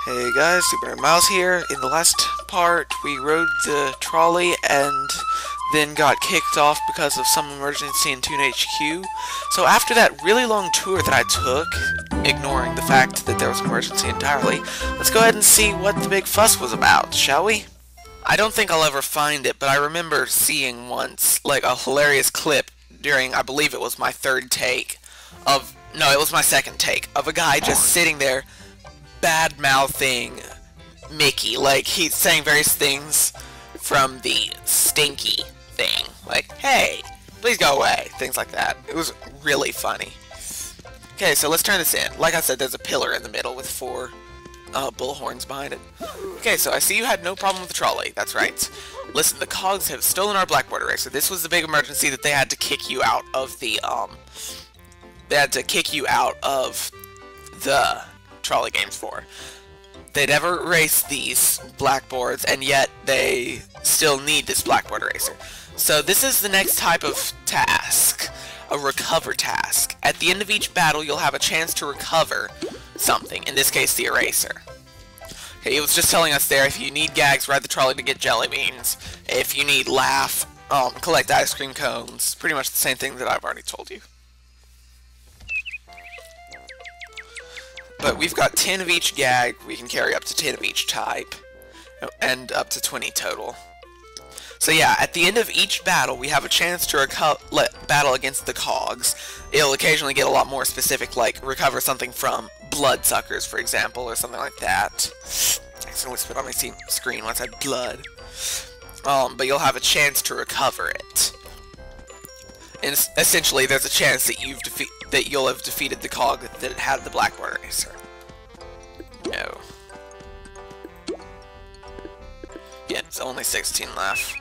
Hey guys, Super Miles here. In the last part, we rode the trolley and then got kicked off because of some emergency in Toon HQ. So after that really long tour that I took, ignoring the fact that there was an emergency entirely, let's go ahead and see what the big fuss was about, shall we? I don't think I'll ever find it, but I remember seeing once, like, a hilarious clip during, I believe it was my third take of, no, it was my second take, of a guy just sitting there bad-mouthing Mickey. Like, he's saying various things from the stinky thing. Like, hey, please go away. Things like that. It was really funny. Okay, so let's turn this in. Like I said, there's a pillar in the middle with four bullhorns behind it. Okay, so I see you had no problem with the trolley. That's right. Listen, the cogs have stolen our blackboard eraser. This was the big emergency that they had to kick you out of the, the trolley games for. They never erased these blackboards, and yet they still need this blackboard eraser. So this is the next type of task, a recover task. At the end of each battle, you'll have a chance to recover something, in this case the eraser. Okay, it was just telling us there, if you need gags, ride the trolley to get jelly beans. If you need laugh, collect ice cream cones. Pretty much the same thing that I've already told you. But we've got 10 of each gag, we can carry up to 10 of each type, and up to 20 total. So yeah, at the end of each battle, we have a chance to battle against the cogs. It'll occasionally get a lot more specific, like recover something from bloodsuckers, for example, or something like that. I accidentally spit on my screen once I said blood. But you'll have a chance to recover it. And essentially, there's a chance that you'll have defeated the cog that had the blackboard eraser. No. Yeah, it's only 16 left.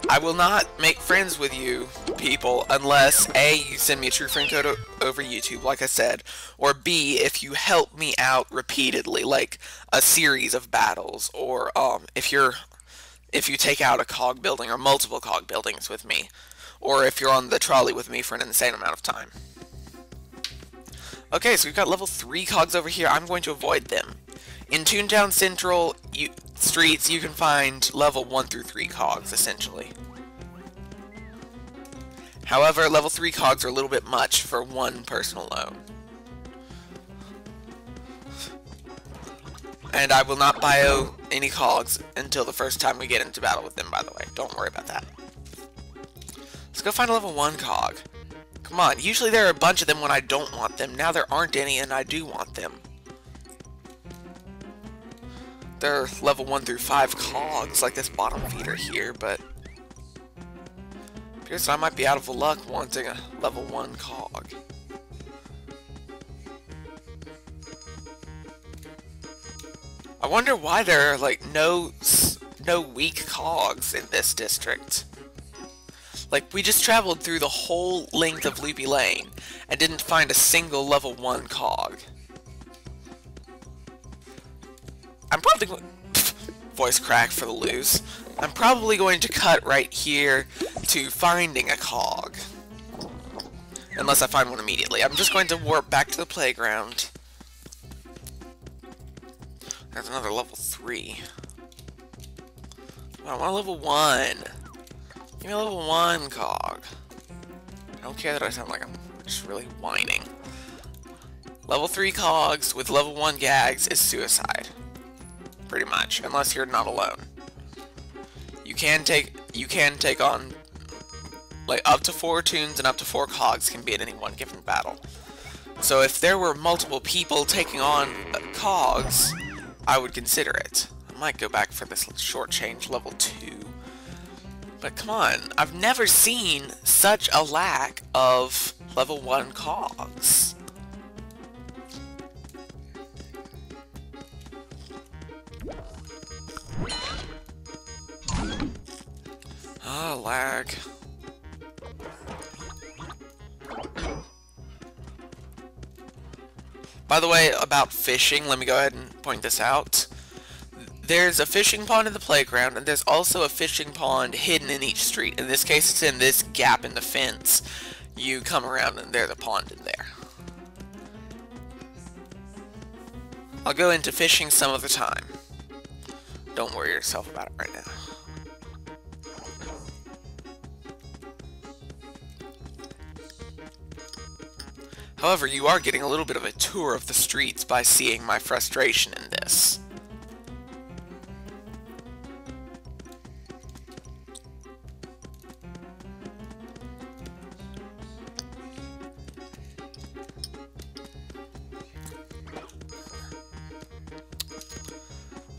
I will not make friends with you, people, unless A, you send me a true friend code over YouTube, like I said, or B, if you help me out repeatedly, like a series of battles, or if you take out a cog building or multiple cog buildings with me. Or if you're on the trolley with me for an insane amount of time. Okay, so we've got level 3 cogs over here. I'm going to avoid them. In Toontown Central streets, you can find level 1 through 3 cogs, essentially. However, level 3 cogs are a little bit much for one person alone. And I will not bio any cogs until the first time we get into battle with them, by the way. Don't worry about that. Let's go find a level 1 cog. Come on, usually there are a bunch of them when I don't want them. Now there aren't any and I do want them. There are level 1 through 5 cogs, like this bottom feeder here, but appears that I might be out of luck wanting a level 1 cog. I wonder why there are, like, no weak cogs in this district. Like, we just traveled through the whole length of Loopy Lane and didn't find a single level 1 cog. I'm probably going... voice crack for the lose. I'm probably going to cut right here to finding a cog. Unless I find one immediately. I'm just going to warp back to the playground. There's another level 3. I want a level 1. Give me a level 1 cog. I don't care that I sound like I'm just really whining. Level 3 cogs with level 1 gags is suicide. Pretty much. Unless you're not alone. You can take on, like, up to 4 toons and up to 4 cogs can be in any one given battle. So if there were multiple people taking on cogs, I would consider it. I might go back for this short change level 2. But come on, I've never seen such a lack of level 1 cogs. Ah, lag. By the way, about fishing, let me go ahead and point this out. There's a fishing pond in the playground, and there's also a fishing pond hidden in each street. In this case, it's in this gap in the fence. You come around and there's a pond in there. I'll go into fishing some other time. Don't worry yourself about it right now. However, you are getting a little bit of a tour of the streets by seeing my frustration in this.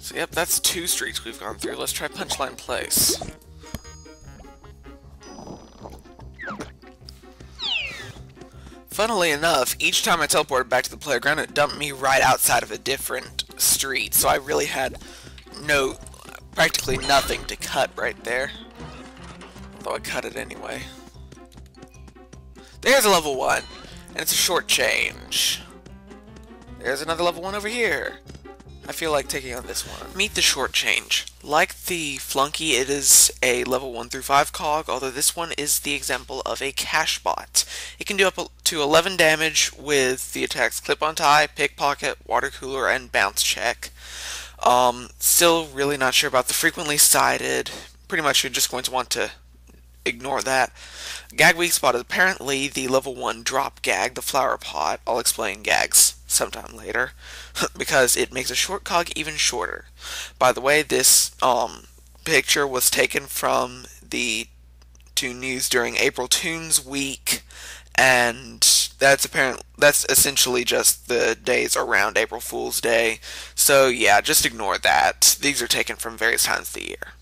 So yep, that's 2 streets we've gone through. Let's try Punchline Place. Funnily enough, each time I teleported back to the playground, it dumped me right outside of a different street, so I really had practically nothing to cut right there. Although I cut it anyway. There's a level 1, and it's a short change. There's another level 1 over here. I feel like taking on this one. Meet the short change. Like the Flunky, it is a level 1 through 5 cog, although this one is the example of a cash bot. It can do up to 11 damage with the attacks Clip on Tie, Pickpocket, Water Cooler, and Bounce Check. Still really not sure about the frequently cited. Pretty much you're just going to want to ignore that. Gag weak spot is apparently the level 1 drop gag, the flower pot. I'll explain gags sometime later, because it makes a short cog even shorter. By the way, this picture was taken from the Toon News during April Toons Week, and that's essentially just the days around April Fool's Day. So yeah, just ignore that. These are taken from various times of the year.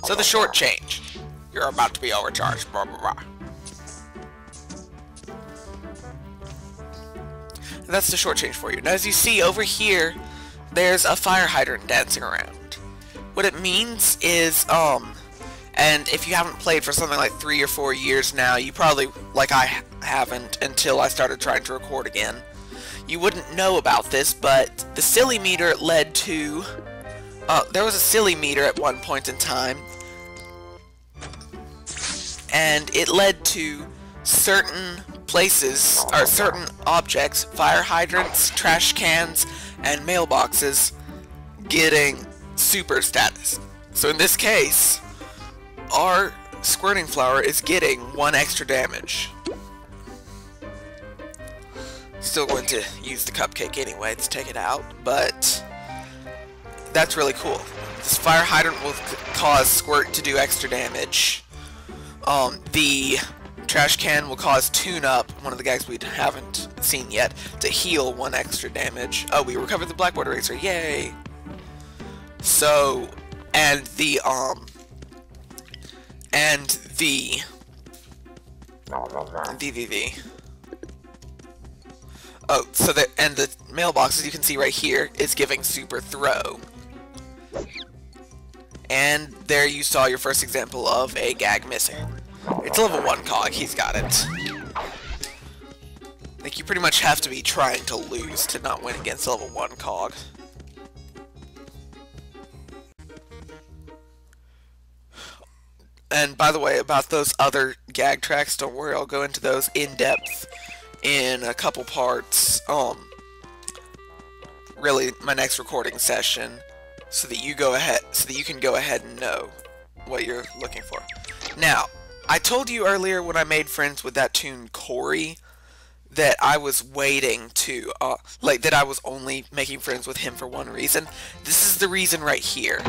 So the short change. You're about to be overcharged, blah blah blah. And that's the short change for you. Now as you see over here, there's a fire hydrant dancing around. What it means is, and if you haven't played for something like 3 or 4 years now, you probably, like I haven't until I started trying to record again, you wouldn't know about this, but the silly meter led to, there was a silly meter at one point in time, and it led to certain places, or certain objects, fire hydrants, trash cans, and mailboxes, getting super status. So in this case, our squirting flower is getting 1 extra damage. Still going to use the cupcake anyway to take it out, but that's really cool. This fire hydrant will cause Squirt to do extra damage. The trash can will cause Tune-Up, one of the gags we haven't seen yet, to heal 1 extra damage. Oh, we recovered the blackboard eraser, yay! So, and the oh, so the mailbox, as you can see right here, is giving super throw. And there you saw your first example of a gag missing. It's level 1 cog, he's got it. Like, you pretty much have to be trying to lose to not win against level 1 cog. And by the way, about those other gag tracks, don't worry, I'll go into those in depth in a couple parts. Really, my next recording session, so that you can go ahead and know what you're looking for. Now, I told you earlier when I made friends with that toon Corey that I was waiting to, that I was only making friends with him for one reason. This is the reason right here.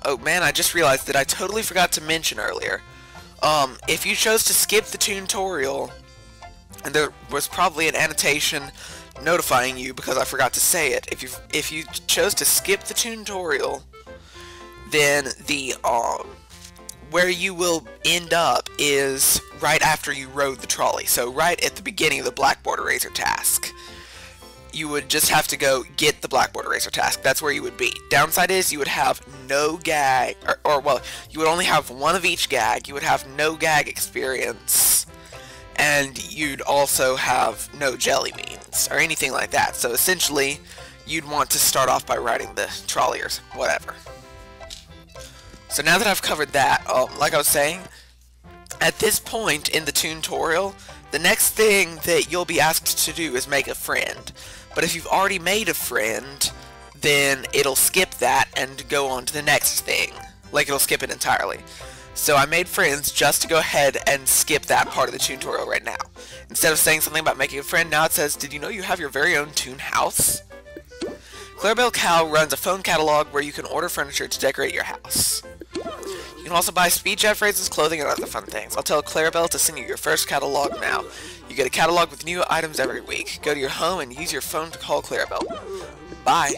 Oh man, I just realized that I totally forgot to mention earlier. If you chose to skip the Toon-torial, and there was probably an annotation notifying you because I forgot to say it. If you chose to skip the Toon-torial, then the where you will end up is right after you rode the trolley. So right at the beginning of the blackboard eraser task. You would just have to go get the blackboard eraser task. That's where you would be. Downside is you would have no gag, well, you would only have 1 of each gag. You would have no gag experience, and you'd also have no jelly beans or anything like that. So essentially, you'd want to start off by riding the trolley or whatever. So now that I've covered that, like I was saying, at this point in the Toon-torial, the next thing that you'll be asked to do is make a friend. But if you've already made a friend, then it'll skip that and go on to the next thing. Like, it'll skip it entirely. So I made friends just to go ahead and skip that part of the Toon-torial right now. Instead of saying something about making a friend, now it says, did you know you have your very own Toon house? Clarabelle Cow runs a phone catalog where you can order furniture to decorate your house. You can also buy speed chat phrases, clothing, and other fun things. I'll tell Clarabelle to send you your first catalog now. You get a catalog with new items every week. Go to your home and use your phone to call Clarabelle. Bye.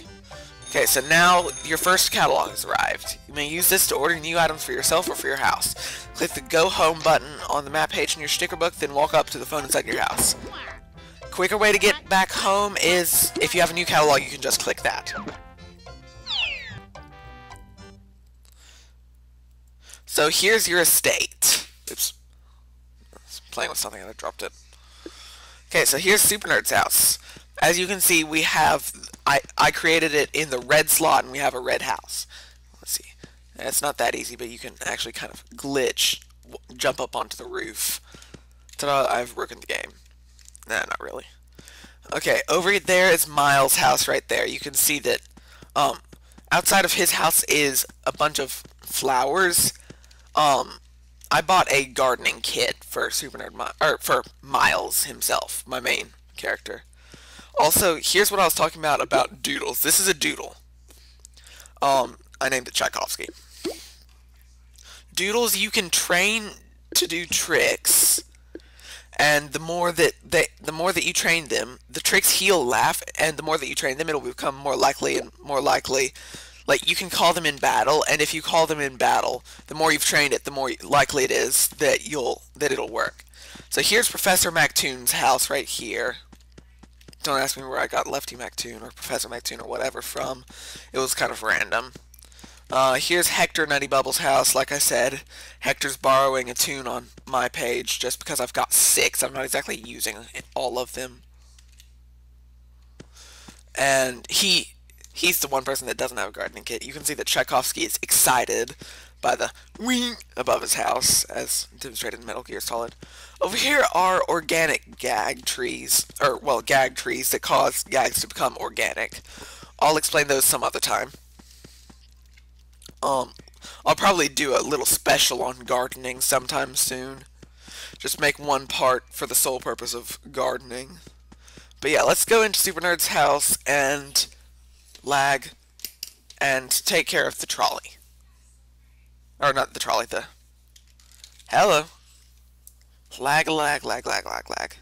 Okay, so now your first catalog has arrived. You may use this to order new items for yourself or for your house. Click the Go Home button on the map page in your sticker book, then walk up to the phone inside your house. Quicker way to get back home is, if you have a new catalog, you can just click that. So here's your estate. Oops. I was playing with something and I dropped it. Okay, so here's Super Nerd's house. As you can see, we have, I created it in the red slot and we have a red house. Let's see. It's not that easy, but you can actually kind of glitch, jump up onto the roof. Ta-da, I've broken the game. Nah, not really. Okay, over there is Miles' house right there. You can see that outside of his house is a bunch of flowers. I bought a gardening kit for for Miles himself, my main character. Also, here's what I was talking about doodles. This is a doodle. I named it Tchaikovsky. Doodles you can train to do tricks. And the more that you train them, the tricks he'll laugh, and the more that you train them, it'll become more likely and more likely. Like, you can call them in battle, and if you call them in battle, the more you've trained it, the more likely it is that it'll work. So here's Professor MacToon's house right here. Don't ask me where I got Lefty MacToon or Professor MacToon or whatever from. It was kind of random. Here's Hector Nutty Bubble's house. Like I said, Hector's borrowing a Toon on my page just because I've got 6. I'm not exactly using all of them. And he's the one person that doesn't have a gardening kit. You can see that Tchaikovsky is excited by the wing above his house, as demonstrated in Metal Gear Solid. Over here are organic gag trees, or, well, gag trees that cause gags to become organic. I'll explain those some other time. I'll probably do a little special on gardening sometime soon. Just make one part for the sole purpose of gardening. But yeah, let's go into Super Nerd's house and lag and take care of the trolley. Or not the trolley, the... Hello. Lag, lag, lag, lag, lag, lag.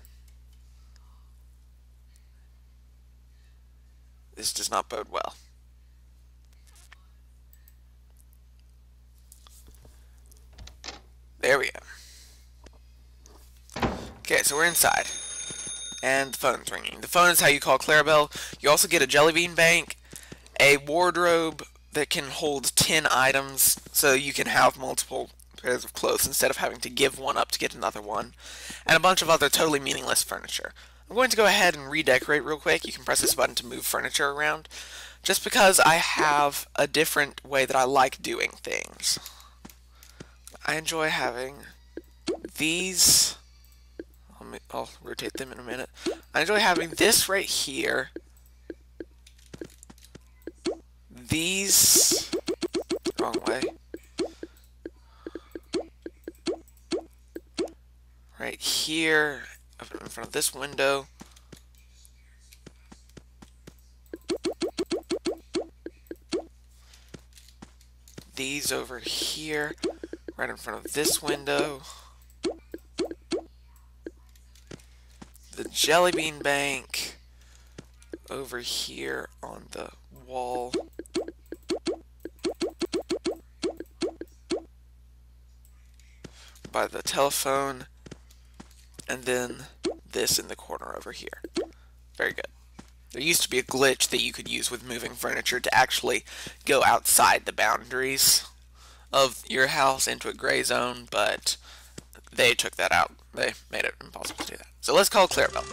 This does not bode well. There we go. Okay, so we're inside. And the phone's ringing. The phone is how you call Clarabelle. You also get a jelly bean bank, a wardrobe that can hold 10 items, so you can have multiple pairs of clothes instead of having to give one up to get another one, and a bunch of other totally meaningless furniture. I'm going to go ahead and redecorate real quick. You can press this button to move furniture around, just because I have a different way that I like doing things. I enjoy having these. I'll rotate them in a minute. I enjoy having this right here. These. Wrong way. Right here, up in front of this window. These over here, right in front of this window. The jelly bean bank over here on the wall. By the telephone, and then this in the corner over here. Very good. There used to be a glitch that you could use with moving furniture to actually go outside the boundaries of your house into a gray zone, but they took that out. They made it impossible to do that. So let's call Clarabelle.